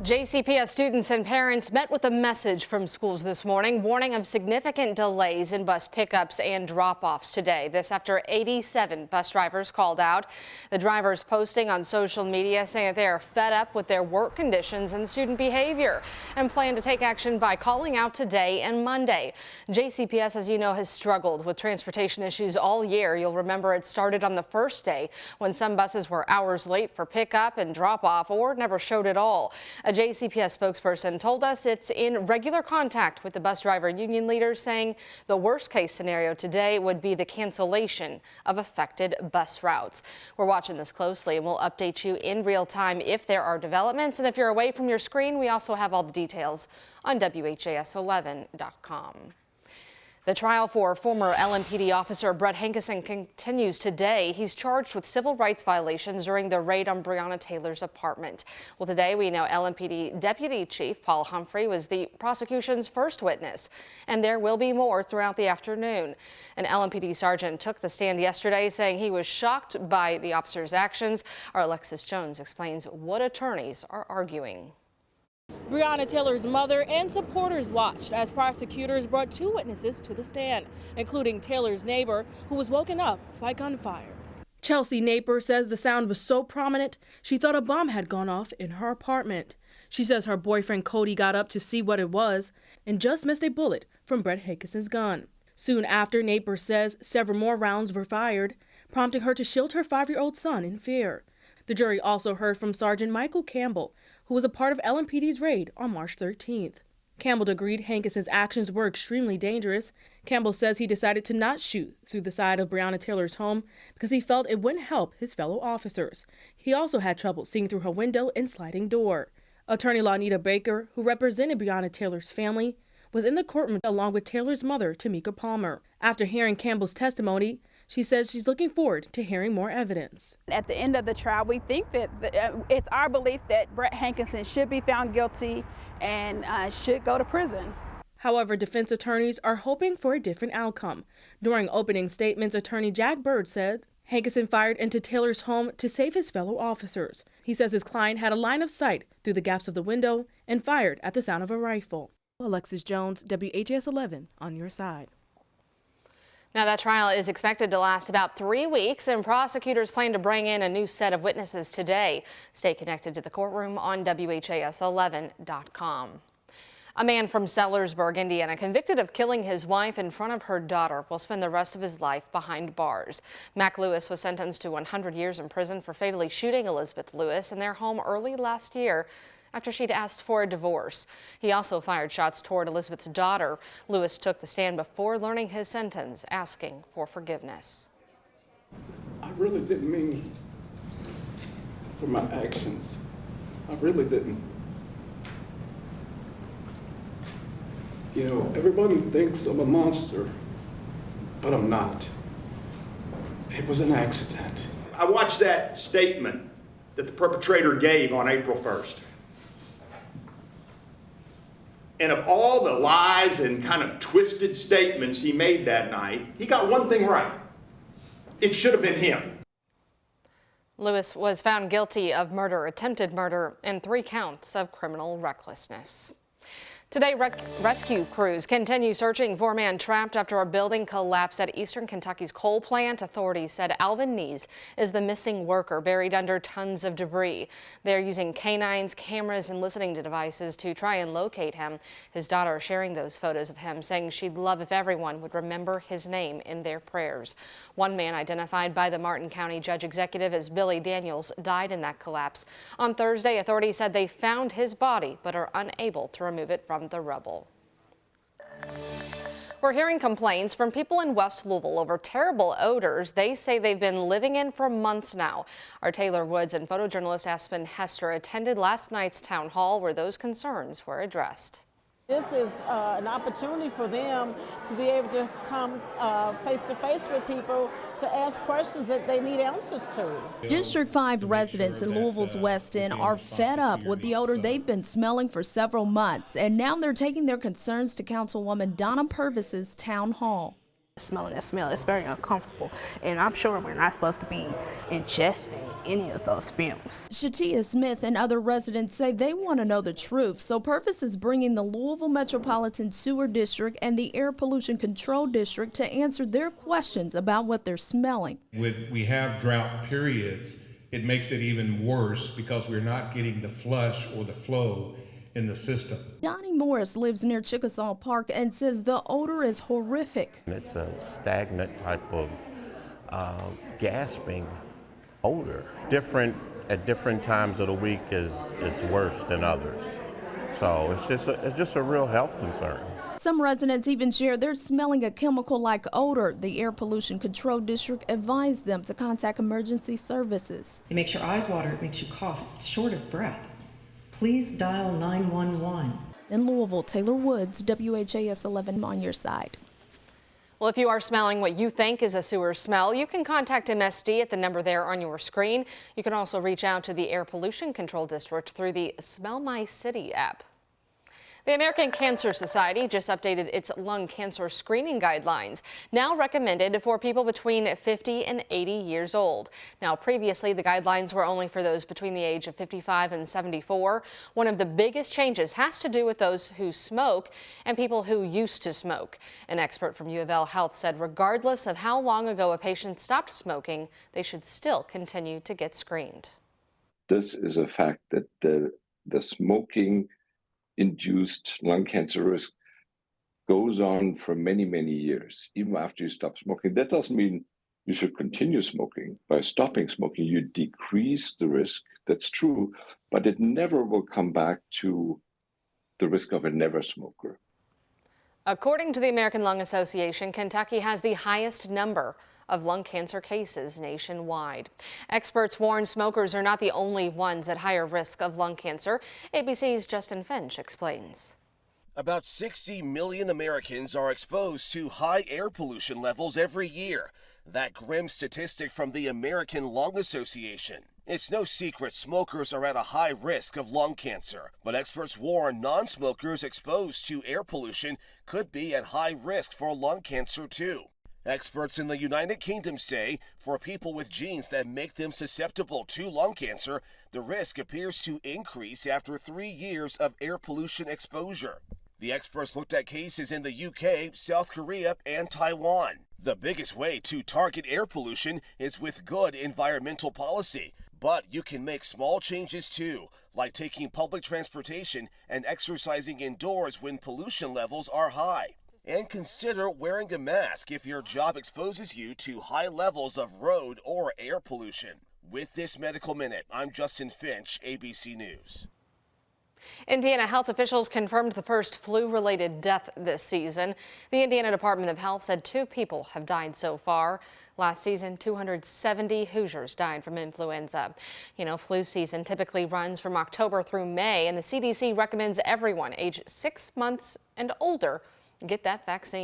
JCPS students and parents met with a message from schools this morning, warning of significant delays in bus pickups and drop-offs today. This after 87 bus drivers called out. The drivers posting on social media saying that they are fed up with their work conditions and student behavior and plan to take action by calling out today and Monday. JCPS, as you know, has struggled with transportation issues all year. You'll remember it started on the first day when some buses were hours late for pickup and drop-off or never showed at all. A JCPS spokesperson told us it's in regular contact with the bus driver union leaders, saying the worst case scenario today would be the cancellation of affected bus routes. We're watching this closely and we'll update you in real time if there are developments. And if you're away from your screen, we also have all the details on WHAS11.com. The trial for former LMPD officer Brett Hinson continues today. He's charged with civil rights violations during the raid on Breonna Taylor's apartment. Well, today we know LMPD Deputy Chief Paul Humphrey was the prosecution's first witness, and there will be more throughout the afternoon. An LMPD sergeant took the stand yesterday saying he was shocked by the officer's actions. Our Alexis Jones explains what attorneys are arguing. Breonna Taylor's mother and supporters watched as prosecutors brought two witnesses to the stand, including Taylor's neighbor, who was woken up by gunfire. Chelsea Naper says the sound was so prominent, she thought a bomb had gone off in her apartment. She says her boyfriend Cody got up to see what it was and just missed a bullet from Brett Hinkeson's gun. Soon after, Naper says several more rounds were fired, prompting her to shield her 5-year-old son in fear. The jury also heard from Sergeant Michael Campbell, who was a part of LMPD's raid on March 13th. Campbell agreed Hinkeson's actions were extremely dangerous. Campbell says he decided to not shoot through the side of Breonna Taylor's home because he felt it wouldn't help his fellow officers. He also had trouble seeing through her window and sliding door. Attorney Lonita Baker, who represented Breonna Taylor's family, was in the courtroom along with Taylor's mother, Tamika Palmer. After hearing Campbell's testimony, she says she's looking forward to hearing more evidence. At the end of the trial, we think that it's our belief that Brett Hinkeson should be found guilty and should go to prison. However, defense attorneys are hoping for a different outcome. During opening statements, attorney Jack Bird said Hinkeson fired into Taylor's home to save his fellow officers. He says his client had a line of sight through the gaps of the window and fired at the sound of a rifle. Alexis Jones, WHAS11 on your side. Now, that trial is expected to last about 3 weeks, and prosecutors plan to bring in a new set of witnesses today. Stay connected to the courtroom on WHAS11.com. A man from Sellersburg, Indiana, convicted of killing his wife in front of her daughter, will spend the rest of his life behind bars. Mac Lewis was sentenced to 100 years in prison for fatally shooting Elizabeth Lewis in their home early last year after she'd asked for a divorce. He also fired shots toward Elizabeth's daughter. Lewis took the stand before learning his sentence, asking for forgiveness. I really didn't mean for my actions. I really didn't. You know, everybody thinks I'm a monster, but I'm not. It was an accident. I watched that statement that the perpetrator gave on April 1st. And of all the lies and kind of twisted statements he made that night, he got one thing right. It should have been him. Lewis was found guilty of murder, attempted murder, and 3 counts of criminal recklessness. Today, rescue crews continue searching for a man trapped after a building collapsed at Eastern Kentucky's coal plant. Authorities said Alvin Nees is the missing worker buried under tons of debris. They're using canines, cameras, and listening devices to try and locate him. His daughter sharing those photos of him, saying she'd love if everyone would remember his name in their prayers. One man, identified by the Martin County Judge Executive as Billy Daniels, died in that collapse. On Thursday, authorities said they found his body but are unable to remove it from the rubble. We're hearing complaints from people in West Louisville over terrible odors they say they've been living in for months now. Our Taylor Woods and photojournalist Aspen Hester attended last night's town hall where those concerns were addressed. This is an opportunity for them to be able to come face to face with people to ask questions that they need answers to. District 5 residents in Louisville's West End are fed up with the odor they've been smelling for several months, and now they're taking their concerns to Councilwoman Donna Purvis's town hall. Smelling that smell, it's very uncomfortable, and I'm sure we're not supposed to be ingesting any of those fumes. Shatia Smith and other residents say they want to know the truth, so Purpose is bringing the Louisville Metropolitan Sewer District and the Air Pollution Control District to answer their questions about what they're smelling. When we have drought periods, it makes it even worse because we're not getting the flush or the flow in the system. Donnie Morris lives near Chickasaw Park and says the odor is horrific. It's a stagnant type of gasping odor. At different times of the week is worse than others. So it's just a real health concern. Some residents even share they're smelling a chemical-like odor. The Air Pollution Control District advised them to contact emergency services. It makes your eyes water, it makes you cough, it's short of breath. Please dial 911. In Louisville, Taylor Woods, WHAS11 on your side. Well, if you are smelling what you think is a sewer smell, you can contact MSD at the number there on your screen. You can also reach out to the Air Pollution Control District through the Smell My City app. The American Cancer Society just updated its lung cancer screening guidelines, now recommended for people between 50 and 80 years old. Now, previously, the guidelines were only for those between the age of 55 and 74. One of the biggest changes has to do with those who smoke and people who used to smoke. An expert from U of L Health said regardless of how long ago a patient stopped smoking, they should still continue to get screened. This is a fact that the smoking induced lung cancer risk goes on for many, many years, even after you stop smoking. That doesn't mean you should continue smoking. By stopping smoking, you decrease the risk. That's true, but it never will come back to the risk of a never smoker. According to the American Lung Association, Kentucky has the highest number of lung cancer cases nationwide. Experts warn smokers are not the only ones at higher risk of lung cancer. ABC's Justin Finch explains. About 60 million Americans are exposed to high air pollution levels every year. That grim statistic from the American Lung Association. It's no secret smokers are at a high risk of lung cancer, but experts warn non-smokers exposed to air pollution could be at high risk for lung cancer too. Experts in the United Kingdom say for people with genes that make them susceptible to lung cancer, the risk appears to increase after 3 years of air pollution exposure. The experts looked at cases in the UK, South Korea, and Taiwan. The biggest way to target air pollution is with good environmental policy. But you can make small changes too, like taking public transportation and exercising indoors when pollution levels are high. And consider wearing a mask if your job exposes you to high levels of road or air pollution. With this Medical Minute, I'm Justin Finch, ABC News. Indiana health officials confirmed the first flu-related death this season. The Indiana Department of Health said 2 people have died so far. Last season, 270 Hoosiers died from influenza. You know, flu season typically runs from October through May, and the CDC recommends everyone age 6 months and older get that vaccine.